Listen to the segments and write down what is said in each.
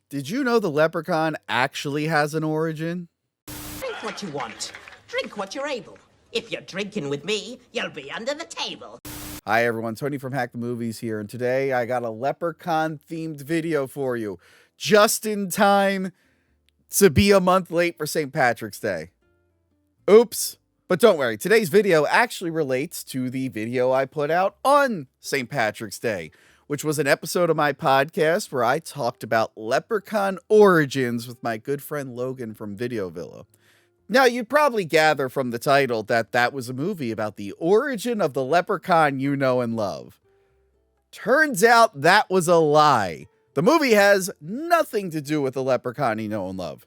Did you know the leprechaun actually has an origin? Drink what you want. Drink what you're able. If you're drinking with me, you'll be under the table. Hi everyone, Tony from Hack the Movies here, and today I got a leprechaun themed video for you, just in time to be a month late for St. Patrick's Day. Oops. But don't worry, today's video actually relates to the video I put out on St. Patrick's Day, which was an episode of my podcast where I talked about Leprechaun Origins with my good friend Logan from Video Villa. Now, you'd probably gather from the title that that was a movie about the origin of the leprechaun you know and love. Turns out that was a lie. The movie has nothing to do with the leprechaun you know and love.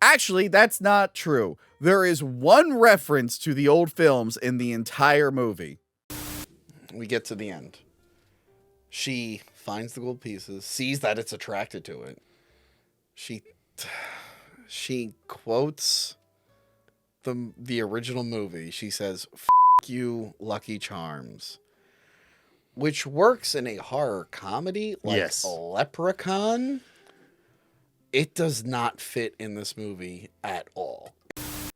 Actually, that's not true. There is one reference to the old films in the entire movie. We get to the end. She finds the gold pieces, sees that it's attracted to it. She quotes the original movie. She says, "F you, Lucky Charms," which works in a horror comedy like Leprechaun. It does not fit in this movie at all.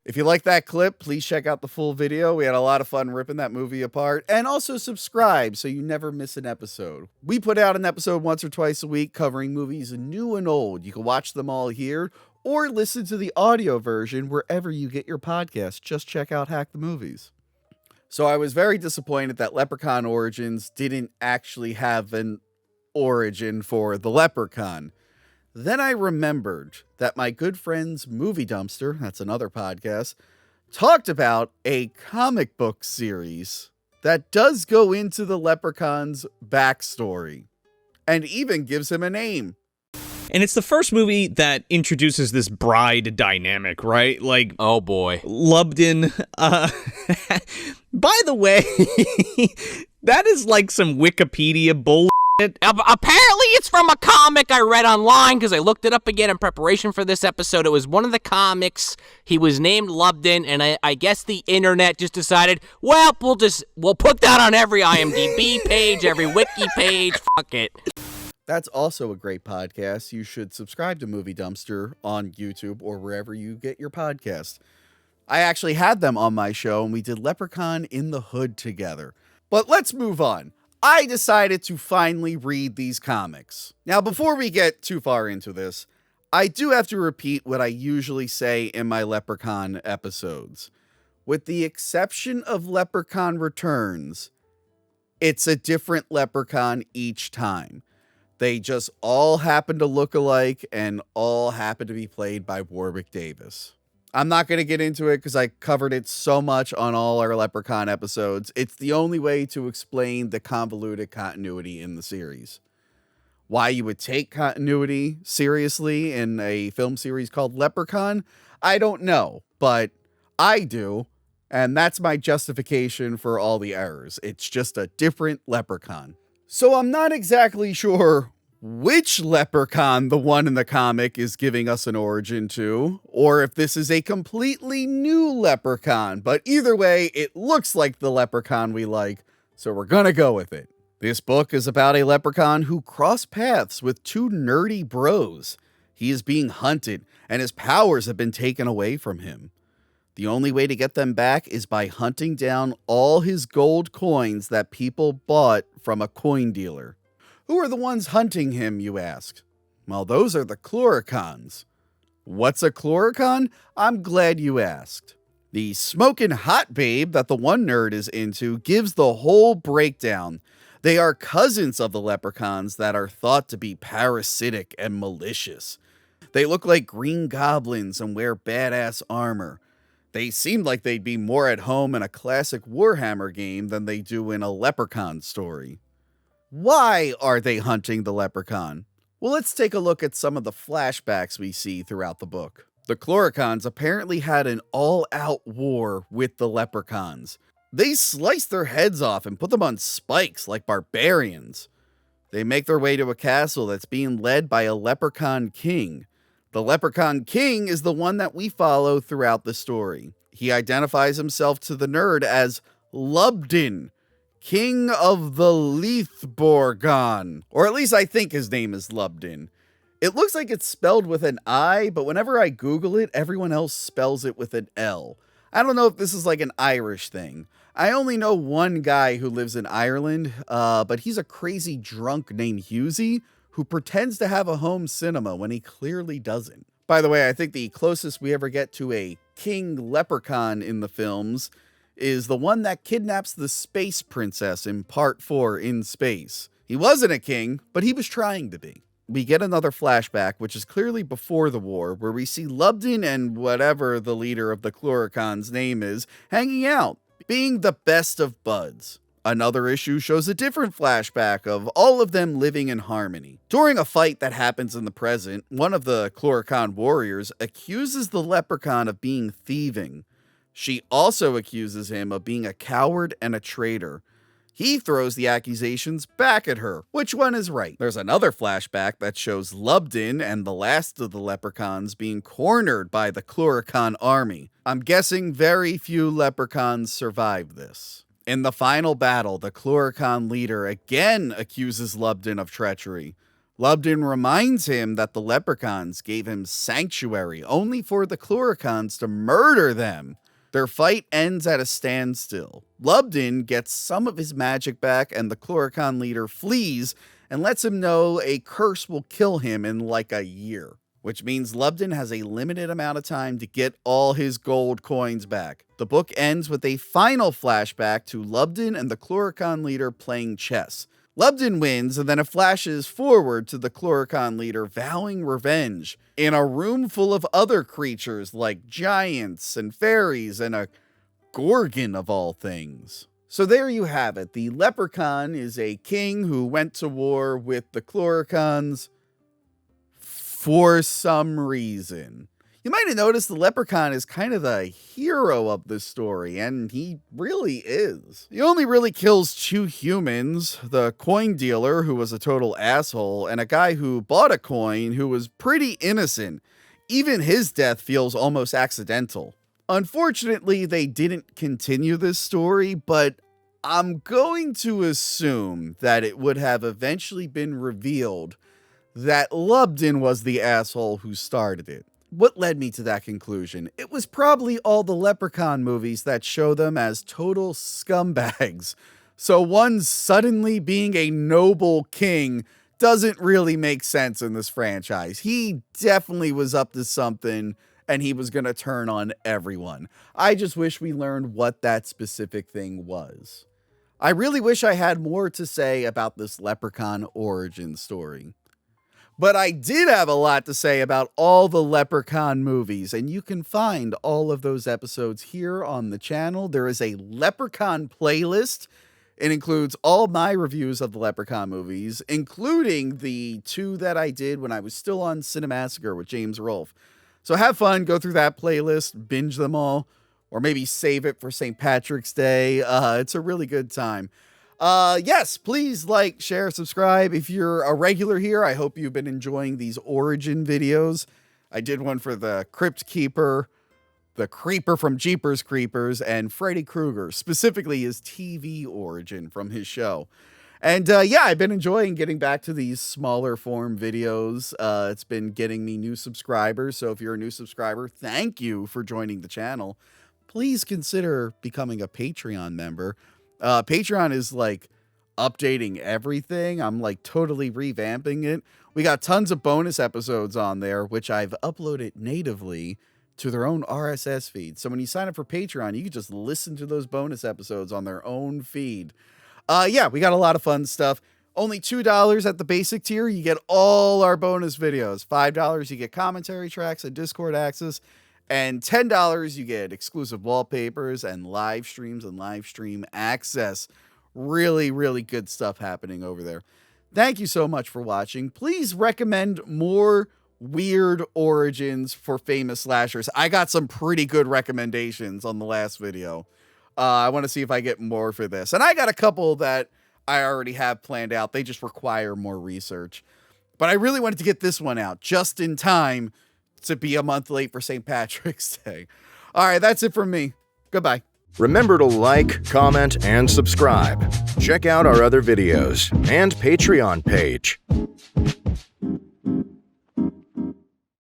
If you like that clip, please check out the full video. We had a lot of fun ripping that movie apart. And also subscribe so you never miss an episode. We put out an episode once or twice a week covering movies new and old. You can watch them all here or listen to the audio version wherever you get your podcast. Just check out Hack the Movies. So I was very disappointed that Leprechaun Origins didn't actually have an origin for the leprechaun. Then I remembered that my good friends Movie Dumpster, that's another podcast, talked about a comic book series that does go into the leprechaun's backstory and even gives him a name. And it's the first movie that introduces this bride dynamic, right? Like, oh boy. Lubden. By the way, that is like some Wikipedia bull. Apparently it's from a comic I read online because I looked it up again in preparation for this episode. It was one of the comics. He was named Lubden, and I guess the internet just decided, well, we'll put that on every IMDb page, every wiki page. Fuck it. That's also a great podcast. You should subscribe to Movie Dumpster on YouTube or wherever you get your podcast. I actually had them on my show, and we did Leprechaun in the Hood together. But let's move on. I decided to finally read these comics. Now, before we get too far into this, I do have to repeat what I usually say in my Leprechaun episodes. With the exception of Leprechaun Returns, it's a different Leprechaun each time. They just all happen to look alike and all happen to be played by Warwick Davis. I'm not going to get into it because I covered it so much on all our Leprechaun episodes. It's the only way to explain the convoluted continuity in the series. Why you would take continuity seriously in a film series called Leprechaun, I don't know, but I do. And that's my justification for all the errors. It's just a different Leprechaun. So I'm not exactly sure which leprechaun the one in the comic is giving us an origin to, or if this is a completely new leprechaun, but either way, it looks like the leprechaun we like, so we're gonna go with it. This book is about a leprechaun who crossed paths with two nerdy bros. He is being hunted, and his powers have been taken away from him. The only way to get them back is by hunting down all his gold coins that people bought from a coin dealer. Who are the ones hunting him, you ask? Well, those are the Chloricons. What's a Chloricon? I'm glad you asked. The smoking hot babe that the one nerd is into gives the whole breakdown. They are cousins of the leprechauns that are thought to be parasitic and malicious. They look like green goblins and wear badass armor. They seem like they'd be more at home in a classic Warhammer game than they do in a leprechaun story. Why are they hunting the leprechaun? Well, let's take a look at some of the flashbacks we see throughout the book. The Chloricons apparently had an all-out war with the leprechauns. They sliced their heads off and put them on spikes like barbarians. They make their way to a castle that's being led by a leprechaun king. The Leprechaun King is the one that we follow throughout the story. He identifies himself to the nerd as Lubden, King of the Leithborgon. Or at least I think his name is Lubden. It looks like it's spelled with an I, but whenever I Google it, everyone else spells it with an L. I don't know if this is like an Irish thing. I only know one guy who lives in Ireland, but he's a crazy drunk named Husey who pretends to have a home cinema when he clearly doesn't. By the way, I think the closest we ever get to a king leprechaun in the films is the one that kidnaps the space princess in part 4 In Space. He wasn't a king, but he was trying to be. We get another flashback, which is clearly before the war, where we see Lubden and whatever the leader of the Chloricons' name is, hanging out, being the best of buds. Another issue shows a different flashback of all of them living in harmony. During a fight that happens in the present, one of the Chloricon warriors accuses the leprechaun of being thieving. She also accuses him of being a coward and a traitor. He throws the accusations back at her. Which one is right? There's another flashback that shows Lubden and the last of the leprechauns being cornered by the Chloricon army. I'm guessing very few leprechauns survive this. In the final battle, the Chloricon leader again accuses Lubden of treachery. Lubden reminds him that the leprechauns gave him sanctuary only for the Chloricons to murder them. Their fight ends at a standstill. Lubden gets some of his magic back and the Chloricon leader flees and lets him know a curse will kill him in like a year, which means Lubden has a limited amount of time to get all his gold coins back. The book ends with a final flashback to Lubden and the Chloricon leader playing chess. Lubden wins, and then it flashes forward to the Chloricon leader vowing revenge in a room full of other creatures like giants and fairies and a gorgon of all things. So there you have it. The Leprechaun is a king who went to war with the Chloricons for some reason. You might have noticed the Leprechaun is kind of the hero of this story, and he really is. He only really kills 2 humans, the coin dealer, who was a total asshole, and a guy who bought a coin who was pretty innocent. Even his death feels almost accidental. Unfortunately, they didn't continue this story, but I'm going to assume that it would have eventually been revealed that Lubden was the asshole who started it. What led me to that conclusion? It was probably all the Leprechaun movies that show them as total scumbags. So one suddenly being a noble king doesn't really make sense in this franchise. He definitely was up to something, and he was going to turn on everyone. I just wish we learned what that specific thing was. I really wish I had more to say about this Leprechaun origin story. But I did have a lot to say about all the Leprechaun movies, and you can find all of those episodes here on the channel. There is a Leprechaun playlist. It includes all my reviews of the Leprechaun movies, including the 2 that I did when I was still on Cinemassacre with James Rolfe. So have fun, go through that playlist, binge them all, or maybe save it for St. Patrick's Day. It's a really good time. Yes, please like, share, subscribe. If you're a regular here, I hope you've been enjoying these origin videos. I did one for the Crypt Keeper, the Creeper from Jeepers Creepers, and Freddy Krueger, specifically his TV origin from his show. And yeah, I've been enjoying getting back to these smaller form videos. It's been getting me new subscribers. So if you're a new subscriber, thank you for joining the channel. Please consider becoming a Patreon member. Patreon is like updating everything. I'm like totally revamping it. We got tons of bonus episodes on there, which I've uploaded natively to their own RSS feed. So when you sign up for Patreon, you can just listen to those bonus episodes on their own feed. Yeah, we got a lot of fun stuff. Only $2 at the basic tier. You get all our bonus videos. $5, you get commentary tracks and Discord access. And $10, you get exclusive wallpapers and live streams and live stream access. Really, really good stuff happening over there. Thank you so much for watching. Please recommend more weird origins for famous slashers. I got some pretty good recommendations on the last video. I want to see if I get more for this. And I got a couple that I already have planned out. They just require more research. But I really wanted to get this one out just in time to be a month late for St. Patrick's Day. All right, that's it from me. Goodbye. Remember to like, comment, and subscribe. Check out our other videos and Patreon page.